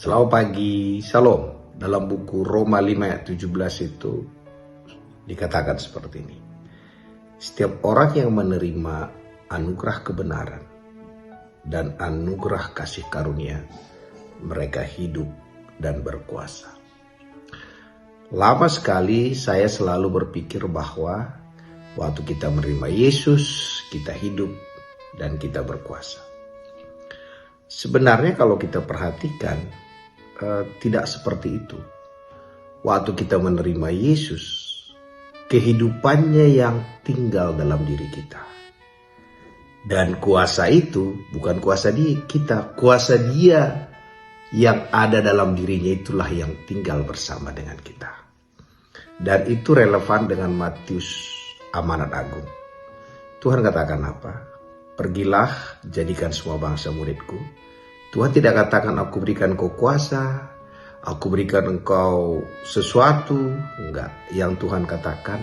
Selamat pagi, Shalom. Dalam buku Roma 5 ayat 17 itu dikatakan seperti ini. Setiap orang yang menerima anugerah kebenaran dan anugerah kasih karunia, mereka hidup dan berkuasa. Lama sekali saya selalu berpikir bahwa waktu kita menerima Yesus, kita hidup dan kita berkuasa. Sebenarnya kalau kita perhatikan, tidak seperti itu. Waktu kita menerima Yesus, kehidupannya yang tinggal dalam diri kita. Dan kuasa itu bukan kuasa kita, kuasa Dia yang ada dalam dirinya itulah yang tinggal bersama dengan kita. Dan itu relevan dengan Matius amanat agung. Tuhan katakan apa? Pergilah, jadikan semua bangsa muridku. Tuhan tidak katakan aku berikan kau kuasa, aku berikan engkau sesuatu. Enggak, yang Tuhan katakan,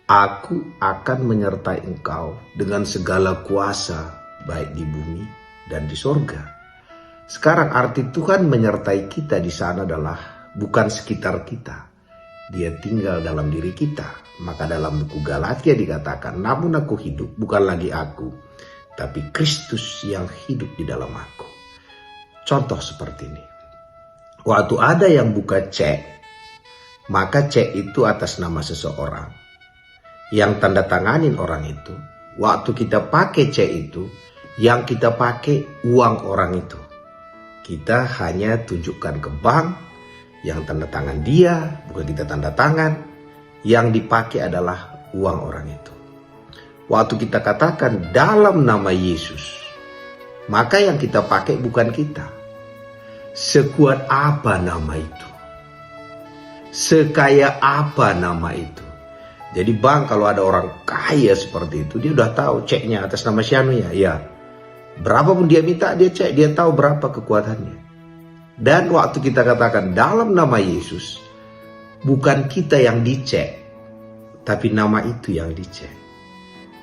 aku akan menyertai engkau dengan segala kuasa, baik di bumi dan di sorga. Sekarang arti Tuhan menyertai kita di sana adalah bukan sekitar kita. Dia tinggal dalam diri kita. Maka dalam buku Galatia dikatakan, namun aku hidup, bukan lagi aku, tapi Kristus yang hidup di dalam aku. Contoh seperti ini. Waktu ada yang buka cek, maka cek itu atas nama seseorang. Yang tanda tanganin orang itu. Waktu kita pakai cek itu, yang kita pakai uang orang itu. Kita hanya tunjukkan ke bank, yang tanda tangan dia, bukan kita tanda tangan. Yang dipakai adalah uang orang itu. Waktu kita katakan dalam nama Yesus, maka yang kita pakai bukan kita. Sekuat apa nama itu? Sekaya apa nama itu? Jadi bang, kalau ada orang kaya seperti itu, dia udah tahu ceknya atas nama siapa ya. Ya, berapapun dia minta dia cek, dia tahu berapa kekuatannya. Dan waktu kita katakan dalam nama Yesus, bukan kita yang dicek, tapi nama itu yang dicek.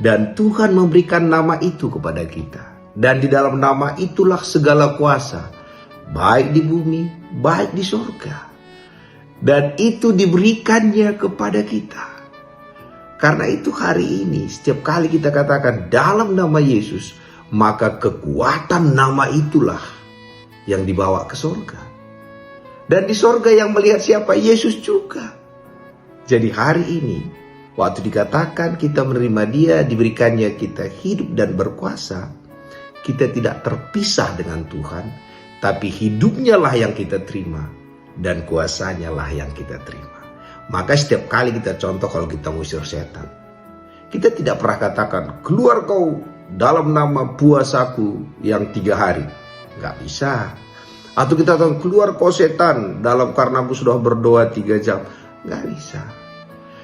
Dan Tuhan memberikan nama itu kepada kita. Dan di dalam nama itulah segala kuasa, baik di bumi, baik di surga. Dan itu diberikannya kepada kita. Karena itu hari ini setiap kali kita katakan dalam nama Yesus, maka kekuatan nama itulah yang dibawa ke surga. Dan di surga yang melihat siapa? Yesus juga. Jadi hari ini waktu dikatakan kita menerima Dia, diberikannya kita hidup dan berkuasa, kita tidak terpisah dengan Tuhan. Tapi hidupnya lah yang kita terima dan kuasanya lah yang kita terima. Maka setiap kali kita contoh kalau kita ngusir setan, kita tidak pernah katakan keluar kau dalam nama puasaku yang 3 hari. Nggak bisa. Atau kita katakan keluar kau setan dalam karena aku sudah berdoa 3 jam. Nggak bisa.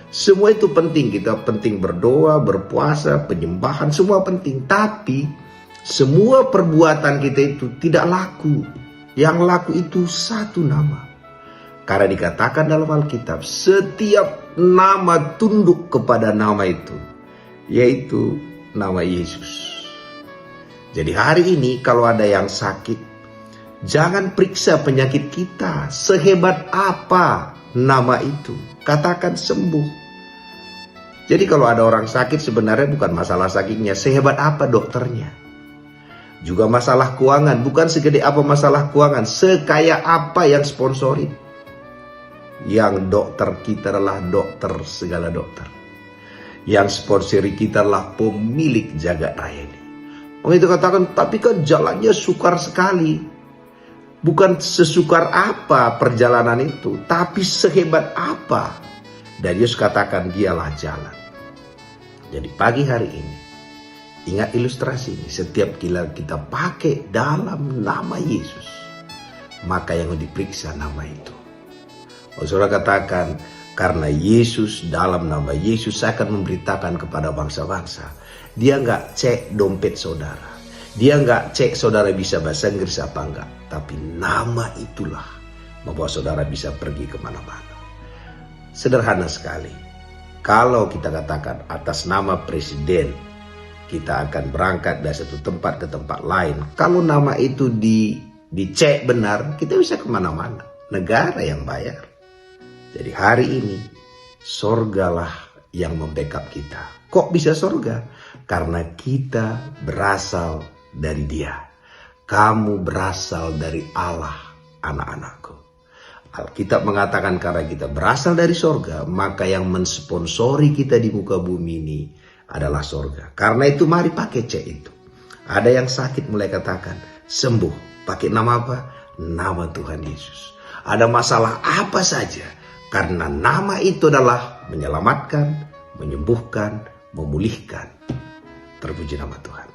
Semua itu penting. Kita penting berdoa, berpuasa, penyembahan, semua penting. Tapi semua perbuatan kita itu tidak laku. Yang laku itu satu nama. Karena dikatakan dalam Alkitab, setiap nama tunduk kepada nama itu, yaitu nama Yesus. Jadi hari ini kalau ada yang sakit, jangan periksa penyakit kita. Sehebat apa nama itu, katakan sembuh. Jadi kalau ada orang sakit sebenarnya bukan masalah sakitnya, sehebat apa dokternya. Juga masalah keuangan, bukan segede apa masalah keuangan, sekaya apa yang sponsorin. Yang dokter kita adalah dokter segala dokter. Yang sponsori kita adalah pemilik jagat raya ini. Orang itu katakan, tapi kan jalannya sukar sekali. Bukan sesukar apa perjalanan itu, tapi sehebat apa. Dan Yesus katakan dialah jalan. Jadi pagi hari ini, ingat ilustrasi ini, setiap kali kita pakai dalam nama Yesus, maka yang diperiksa nama itu. Oh, saudara katakan, karena Yesus, dalam nama Yesus saya akan memberitakan kepada bangsa-bangsa. Dia nggak cek dompet saudara. Dia nggak cek saudara bisa bahasa Inggris apa enggak. Tapi nama itulah membawa saudara bisa pergi kemana-mana. Sederhana sekali. Kalau kita katakan atas nama presiden, kita akan berangkat dari satu tempat ke tempat lain. Kalau nama itu dicek benar, kita bisa kemana-mana. Negara yang bayar. Jadi hari ini, sorgalah yang membackup kita. Kok bisa sorga? Karena kita berasal dari Dia. Kamu berasal dari Allah, anak-anakku. Alkitab mengatakan karena kita berasal dari sorga, maka yang mensponsori kita di muka bumi ini adalah sorga. Karena itu mari pakai cek itu. Ada yang sakit mulai katakan, sembuh. Pakai nama apa? Nama Tuhan Yesus. Ada masalah apa saja, karena nama itu adalah menyelamatkan, menyembuhkan, memulihkan. Terpuji nama Tuhan.